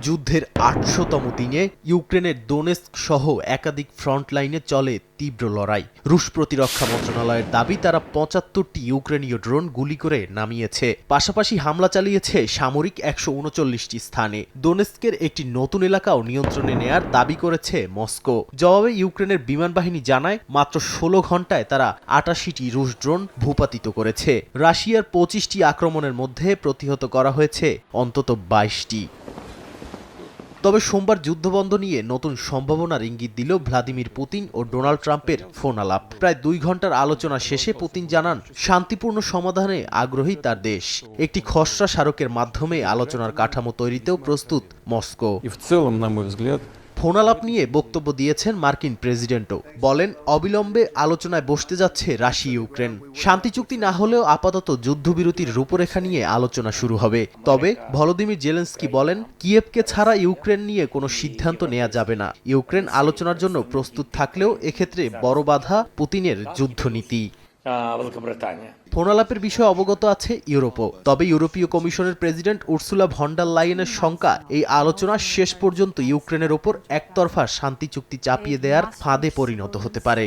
যুদ্ধের ৮০০তম দিনে ইউক্রেনের দোনেস্ক সহ একাধিক ফ্রন্ট লাইনে চলে তীব্র লড়াই। রুশ প্রতিরক্ষা মন্ত্রণালয়ের দাবি তারা ৭৫টি ইউক্রেনীয় ড্রোন গুলি করে নামিয়েছে, পাশাপাশি হামলা চালিয়েছে সামরিক ১৩৯টি স্থানে। দোনেস্কের একটি নতুন এলাকাও নিয়ন্ত্রণে নেয়ার দাবি করেছে মস্কো। জবাবে ইউক্রেনের বিমান বাহিনী জানায় মাত্র ১৬ ঘন্টায় তারা ৮৮টি রুশ ড্রোন ভূপাতিত করেছে। রাশিয়ার ২৫টি আক্রমণের মধ্যে প্রতিহত করা হয়েছে অন্তত ২২টি। তবে সোমবার যুদ্ধবন্ধ নিয়ে নতুন সম্ভাবনার ইঙ্গিত দিল ভ্লাদিমির পুতিন ও ডোনাল্ড ট্রাম্পের ফোন আলাপ। প্রায় ২ ঘন্টার আলোচনা শেষে পুতিন জানান শান্তিপূর্ণ সমাধানে আগ্রহী তার দেশ। একটি খসড়া স্মারকের মাধ্যমে আলোচনার কাঠামো তৈরিতেও প্রস্তুত মস্কো। ফোন আলাপ নিয়ে বক্তব্য দিয়েছেন মার্কিন প্রেসিডেন্টও। বলেন, অবিলম্বে আলোচনায় বসতে যাচ্ছে রাশিয়া ইউক্রেন। শান্তি চুক্তি না হলেও আপাতত যুদ্ধবিরতির রূপরেখা নিয়ে আলোচনা শুরু হবে। তবে ভলোদিমির জেলেনস্কি বলেন, কিয়েভকে ছাড়া ইউক্রেন নিয়ে কোনো সিদ্ধান্ত নেওয়া যাবে না। ইউক্রেন আলোচনার জন্য প্রস্তুত থাকলেও এক্ষেত্রে বড় বাধা পুতিনের যুদ্ধনীতি। ফোন আলাপের বিষয়ে অবগত আছে ইউরোপও। তবে ইউরোপীয় কমিশনের প্রেসিডেন্ট উর্সুলা ভন ডার লাইয়েনের শঙ্কা, এই আলোচনা শেষ পর্যন্ত ইউক্রেনের ওপর একতরফা শান্তি চুক্তি চাপিয়ে দেওয়ার ফাঁদে পরিণত হতে পারে।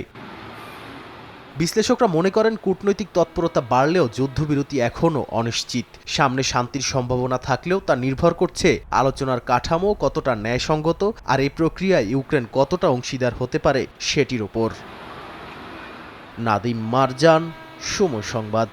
বিশ্লেষকরা মনে করেন, কূটনৈতিক তৎপরতা বাড়লেও যুদ্ধবিরতি এখনও অনিশ্চিত। সামনে শান্তির সম্ভাবনা থাকলেও তা নির্ভর করছে আলোচনার কাঠামো কতটা ন্যায়সঙ্গত আর এই প্রক্রিয়ায় ইউক্রেন কতটা অংশীদার হতে পারে সেটির ওপর। নাদিম মারজান, সময় সংবাদ।